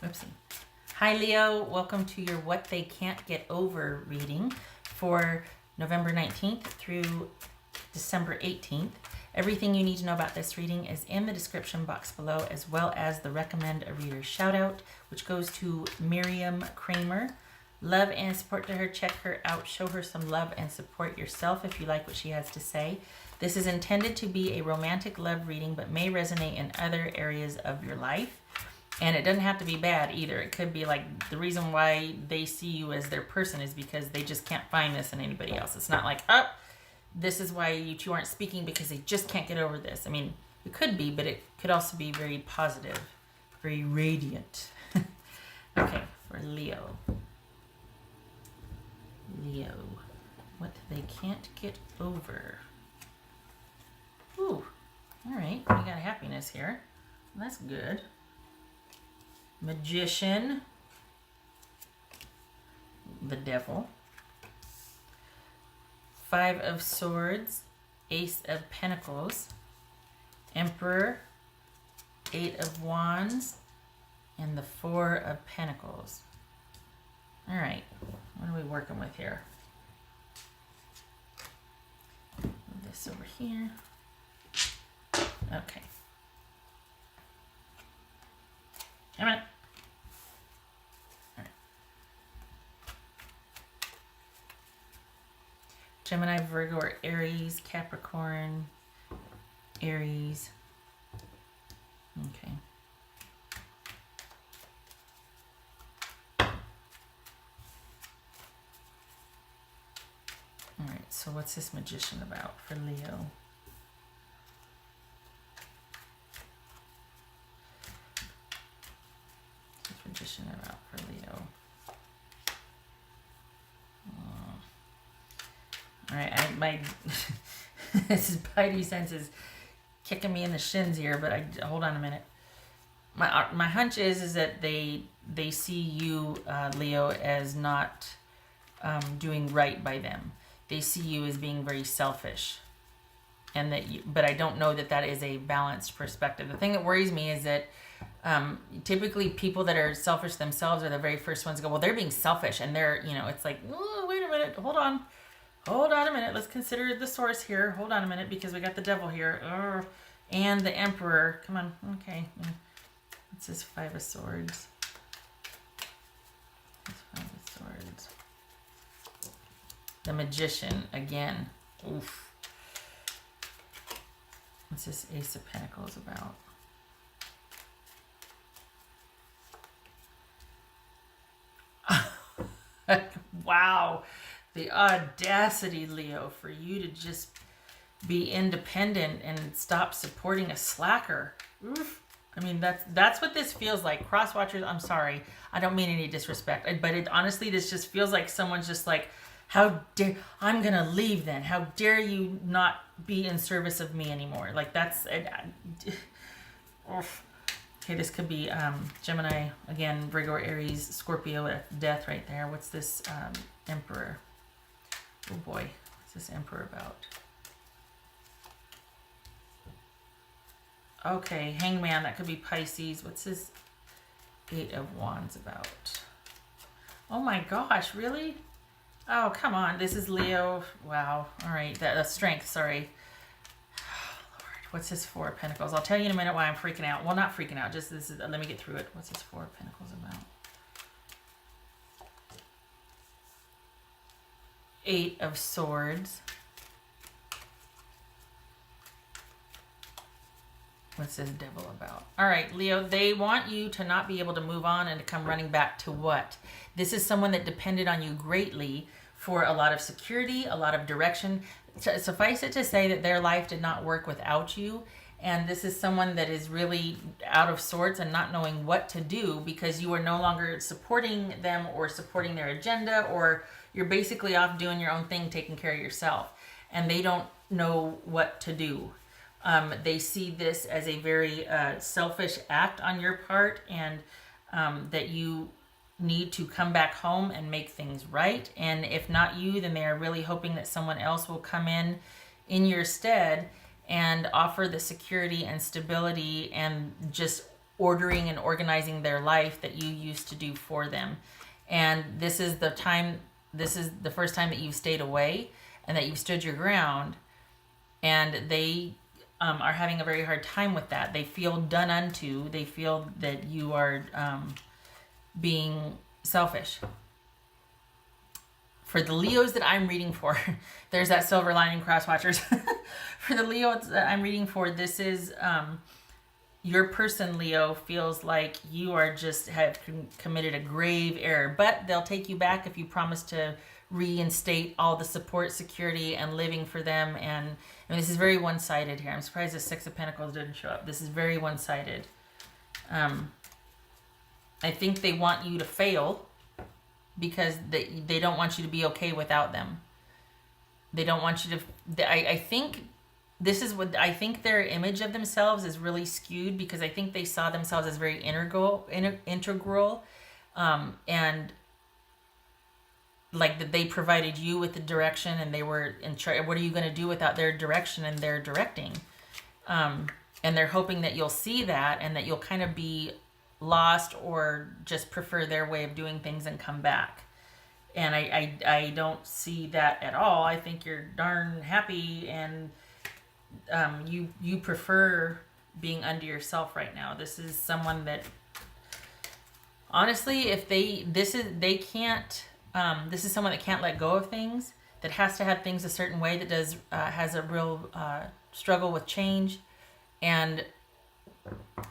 Oopsie. Hi Leo, welcome to your What They Can't Get Over reading for November 19th through December 18th. Everything you need to know about this reading is in the description box below, as well as the Recommend a Reader shout out, which goes to Miriam Kramer. Love and support to her. Check her out. Show her some love and support yourself if you like what she has to say. This is intended to be a romantic love reading, but may resonate in other areas of your life. And it doesn't have to be bad either. It could be like the reason why they see you as their person is because they just can't find this in anybody else. It's not like, oh, this is why you two aren't speaking because they just can't get over this. I mean, it could be, but it could also be very positive, very radiant. Okay, for Leo. Leo, what they can't get over. Ooh, all right, we got happiness here. That's good. Magician, the Devil, Five of Swords, Ace of Pentacles, Emperor, Eight of Wands, and the Four of Pentacles. All right, what are we working with here? Move this over here. Okay. Come on. Gemini, Virgo, or Aries, Capricorn, Aries. Okay. All right, so what's this Magician about for Leo? What's Magician about for Leo? All right, my this spidey sense is kicking me in the shins here, but hold on a minute. My hunch is that they see you, Leo, as not doing right by them. They see you as being very selfish, and that but I don't know that that is a balanced perspective. The thing that worries me is that typically people that are selfish themselves are the very first ones to go, well, they're being selfish, and they're, it's like, oh, wait a minute, hold on a minute, let's consider the source here. Hold on a minute, because we got the Devil here, and the Emperor. Come on, okay. What's this Five of Swords? This Five of Swords. The Magician again. Oof. What's this Ace of Pentacles about? Wow. The audacity, Leo, for you to just be independent and stop supporting a slacker. Oof. I mean, that's what this feels like. Cross watchers, I'm sorry. I don't mean any disrespect. But honestly, this just feels like someone's just like, how dare, I'm going to leave then. How dare you not be in service of me anymore? Like, that's, oof. Okay, this could be Gemini, again, Virgo, Aries, Scorpio, death right there. What's this Emperor? Oh boy, what's this Emperor about? Okay, Hangman, that could be Pisces. What's this Eight of Wands about? Oh my gosh, really? Oh, come on, this is Leo. Wow, all right, that's strength, sorry. What's this Four of Pentacles? I'll tell you in a minute why I'm freaking out. Well, not freaking out, just this is, let me get through it. What's this Four of Pentacles about? Eight of Swords. What's this Devil about? All right, Leo, they want you to not be able to move on and to come running back to what? This is someone that depended on you greatly for a lot of security, a lot of direction. Suffice it to say that their life did not work without you. And this is someone that is really out of sorts and not knowing what to do because you are no longer supporting them or supporting their agenda, or you're basically off doing your own thing, taking care of yourself. And they don't know what to do. They see this as a very selfish act on your part, and that you need to come back home and make things right. And if not you, then they are really hoping that someone else will come in your stead and offer the security and stability and just ordering and organizing their life that you used to do for them. And this is the first time that you've stayed away and that you've stood your ground. And they are having a very hard time with that. They feel done unto. They feel that you are being selfish. For the Leos that I'm reading for, there's that silver lining, cross watchers. For the Leos that I'm reading for, this is your person, Leo, feels like you are just have committed a grave error, but they'll take you back if you promise to reinstate all the support, security, and living for them. And this is very one-sided here. I'm surprised the Six of Pentacles didn't show up. This is very one-sided. I think they want you to fail because they don't want you to be okay without them. They don't want you to... I think this is what... I think their image of themselves is really skewed because I think they saw themselves as very integral, and like that they provided you with the direction and they were in charge. What are you going to do without their direction and their directing? And they're hoping that you'll see that and that you'll kind of be lost or just prefer their way of doing things and come back. And I don't see that at all. I think you're darn happy and you prefer being unto yourself right now. This is someone that honestly, if this is someone that can't let go of things, that has to have things a certain way, that has a real struggle with change, and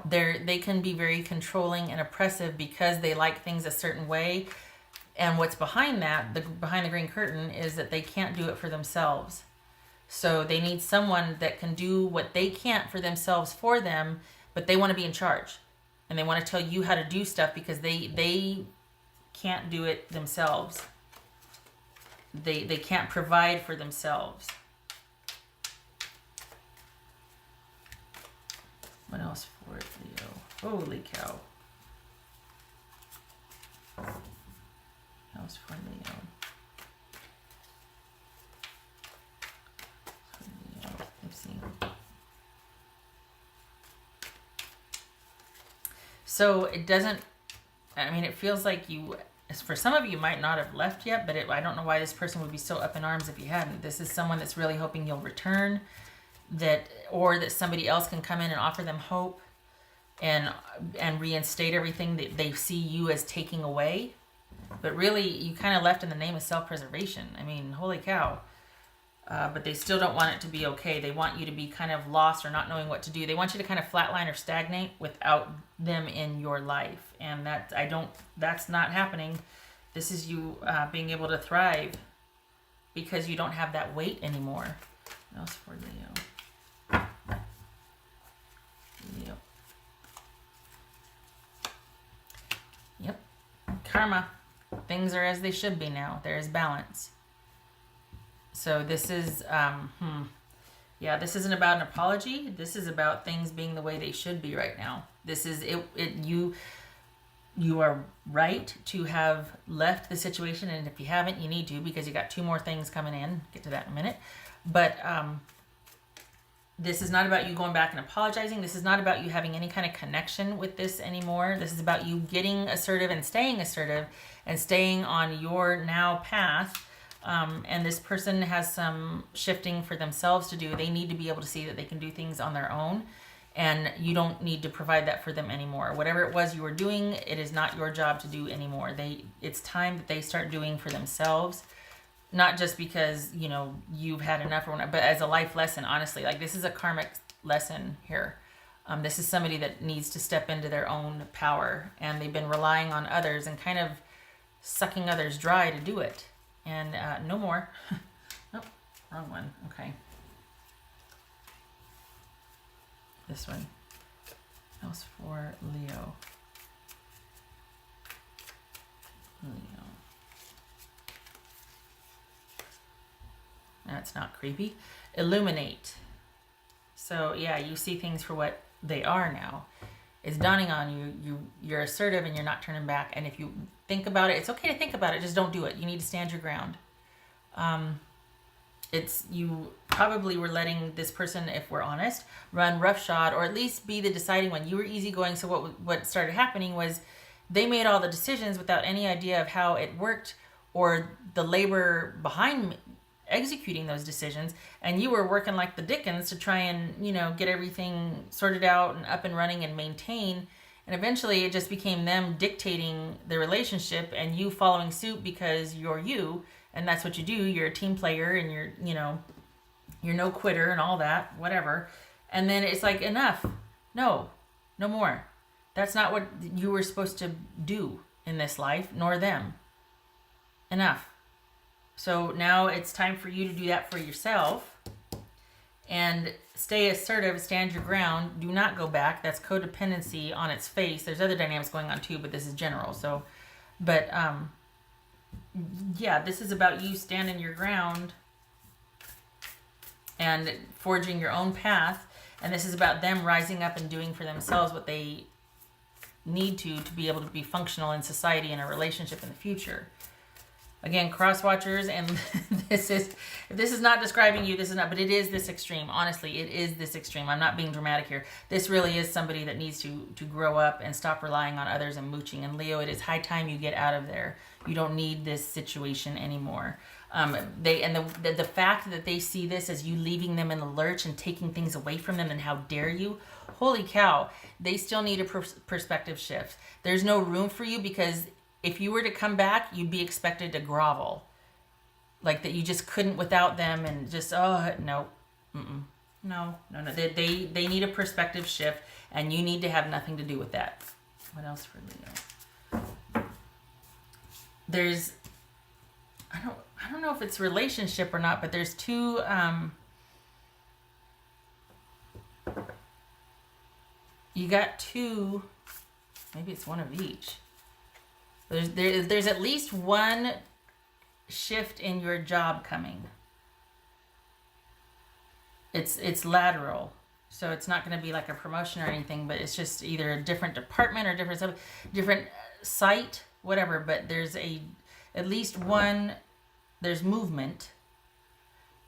they can be very controlling and oppressive because they like things a certain way. And what's behind that, behind the green curtain, is that they can't do it for themselves. So they need someone that can do what they can't for themselves for them, but they want to be in charge. And they want to tell you how to do stuff because they can't do it themselves. They can't provide for themselves. What else for Leo? Holy cow. What else for Leo? Let's see. So it doesn't, I mean, it feels like you, for some of you might not have left yet, but I don't know why this person would be so up in arms if you hadn't. This is someone that's really hoping you'll return, or that somebody else can come in and offer them hope and reinstate everything that they see you as taking away. But really, you kind of left in the name of self-preservation. I mean, holy cow. But they still don't want it to be okay. They want you to be kind of lost or not knowing what to do. They want you to kind of flatline or stagnate without them in your life. And that's not happening. This is you being able to thrive because you don't have that weight anymore. What else for Leo? Leo. Yep. Karma. Things are as they should be now. There is balance. So this is, this isn't about an apology. This is about things being the way they should be right now. This is you are right to have left the situation, and if you haven't, you need to, because you got 2 more things coming in. Get to that in a minute. But this is not about you going back and apologizing. This is not about you having any kind of connection with this anymore. This is about you getting assertive and staying on your now path. And this person has some shifting for themselves to do. They need to be able to see that they can do things on their own, and you don't need to provide that for them anymore. Whatever it was you were doing, it is not your job to do anymore. It's time that they start doing for themselves, not just because, you've had enough or whatnot, but as a life lesson, honestly. Like, this is a karmic lesson here. This is somebody that needs to step into their own power, and they've been relying on others and kind of sucking others dry to do it. And no more. Oh, wrong one. Okay. This one. Else for Leo. That's not creepy. Illuminate. So yeah, you see things for what they are now. It's dawning on you. You're assertive and you're not turning back. And if you think about it, it's okay to think about it. Just don't do it. You need to stand your ground. it's, you probably were letting this person, if we're honest, run roughshod, or at least be the deciding one. You were easygoing, so what started happening was they made all the decisions without any idea of how it worked or the labor behind executing those decisions, and you were working like the dickens to try and, you know, get everything sorted out and up and running and maintain. And eventually it just became them dictating the relationship and you following suit because you're you, and that's what you do. You're a team player, and you're, you know, you're no quitter and all that, whatever. And then it's like, enough. No more. That's not what you were supposed to do in this life, nor them. Enough. So now it's time for you to do that for yourself and stay assertive, stand your ground, do not go back. That's codependency on its face. There's other dynamics going on too, but this is general. So, but yeah, this is about you standing your ground and forging your own path. And this is about them rising up and doing for themselves what they need to be able to be functional in society and a relationship in the future. Again, cross watchers, and this is, if this is not describing you, this is not, but it is this extreme. Honestly, it is this extreme. I'm not being dramatic here. This really is somebody that needs to grow up and stop relying on others and mooching. And Leo, it is high time you get out of there. You don't need this situation anymore. The fact that they see this as you leaving them in the lurch and taking things away from them, and how dare you, holy cow, they still need a perspective shift. There's no room for you, because if you were to come back, you'd be expected to grovel. Like that you just couldn't without them, and just, oh, no. No. They need a perspective shift, and you need to have nothing to do with that. What else for Leo? There's, I don't know if it's relationship or not, but there's two, you got two, maybe it's one of each. There's at least one shift in your job coming. It's lateral, so it's not going to be like a promotion or anything, but it's just either a different department or different site, whatever. But there's at least one. There's movement,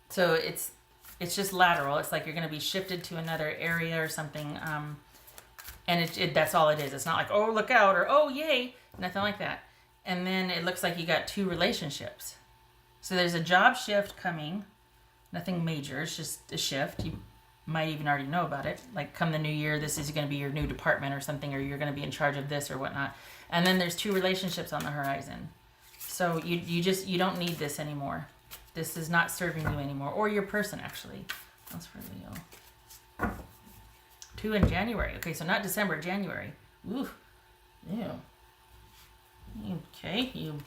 so it's just lateral. It's like you're going to be shifted to another area or something. And that's all it is. It's not like, oh, look out, or oh, yay. Nothing like that. And then it looks like you got two relationships. So there's a job shift coming. Nothing major. It's just a shift. You might even already know about it. Like come the new year, this is going to be your new department or something, or you're going to be in charge of this or whatnot. And then there's two relationships on the horizon. So you don't need this anymore. This is not serving you anymore. Or your person, actually. That's for Leo. 2 in January. Okay, so not December, January. Ooh. Ew. Okay, you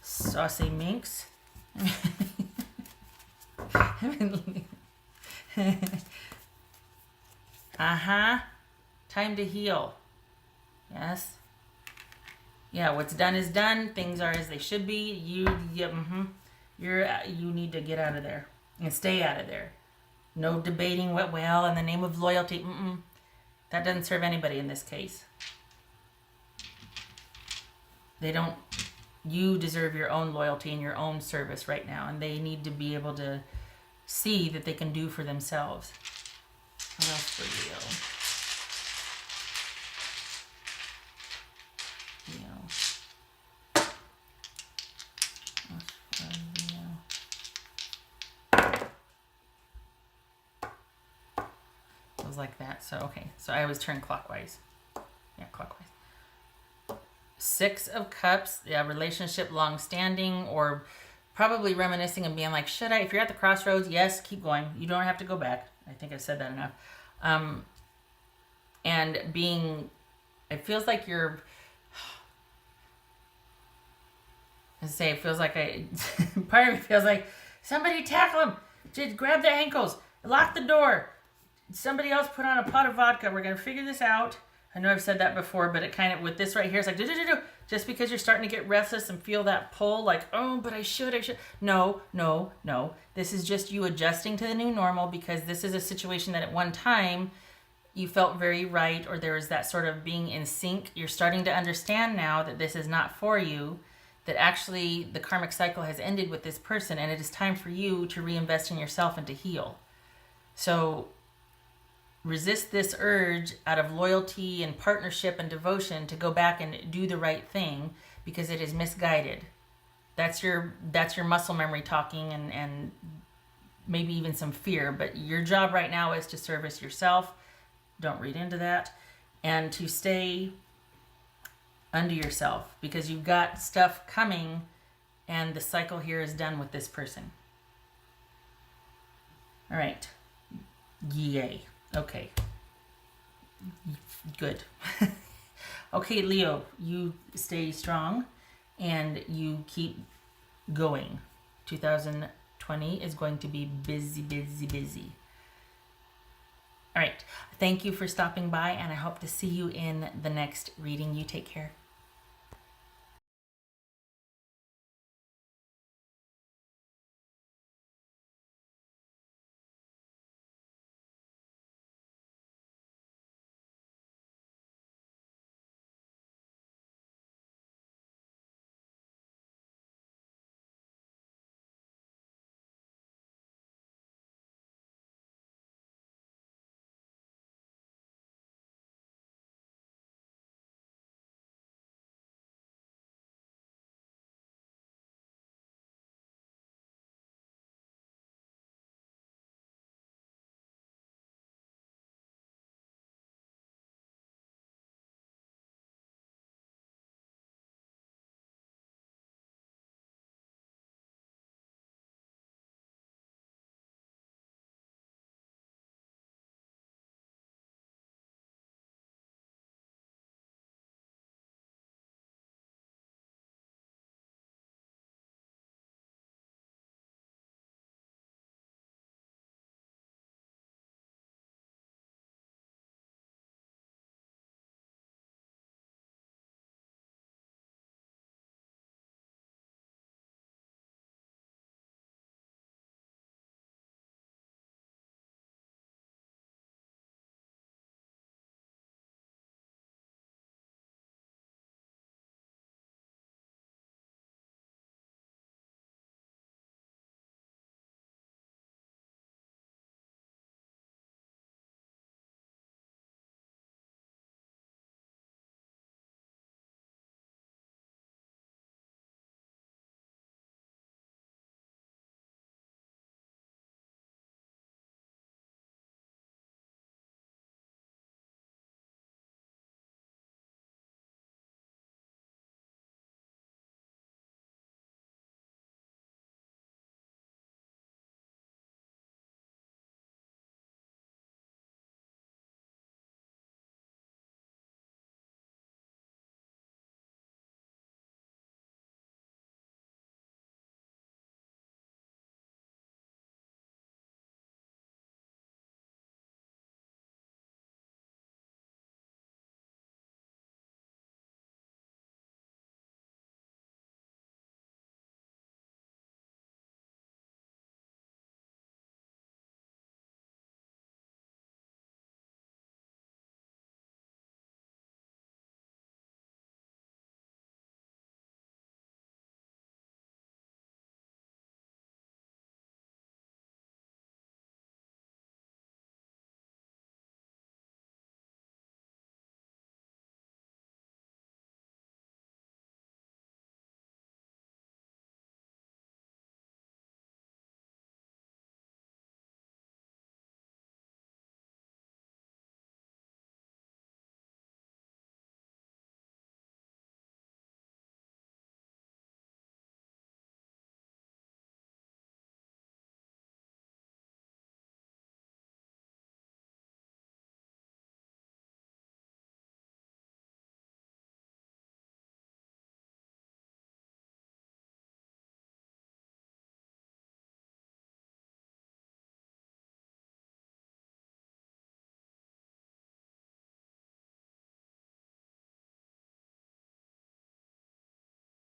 saucy minx. Time to heal. Yes. Yeah, what's done is done. Things are as they should be. You need to get out of there and stay out of there. No debating what, well, in the name of loyalty. That doesn't serve anybody in this case. You deserve your own loyalty and your own service right now, and they need to be able to see that they can do for themselves. What else for Leo? It was like that. So, okay. So I always turn clockwise. Yeah, clockwise. 6 of Cups, yeah, relationship long-standing, or probably reminiscing and being like, should I? If you're at the crossroads, yes, keep going. You don't have to go back. I think I've said that enough. And being, it feels like you're, it feels like part of me feels like, somebody tackle him. Just grab the ankles. Lock the door. Somebody else put on a pot of vodka. We're going to figure this out. I know I've said that before, but it kind of, with this right here, it's like, just because you're starting to get restless and feel that pull, like, oh, but I should. No. This is just you adjusting to the new normal, because this is a situation that at one time you felt very right, or there was that sort of being in sync. You're starting to understand now that this is not for you. that actually the karmic cycle has ended with this person and it is time for you to reinvest in yourself and to heal. So resist this urge out of loyalty and partnership and devotion to go back and do the right thing, because it is misguided. That's your muscle memory talking, and maybe even some fear. But your job right now is to service yourself. Don't read into that. And to stay under yourself, because you've got stuff coming and the cycle here is done with this person. All right. Yay. Okay. Good. Okay, Leo, you stay strong and you keep going. 2020 is going to be busy, busy, busy. All right. Thank you for stopping by, and I hope to see you in the next reading. You take care.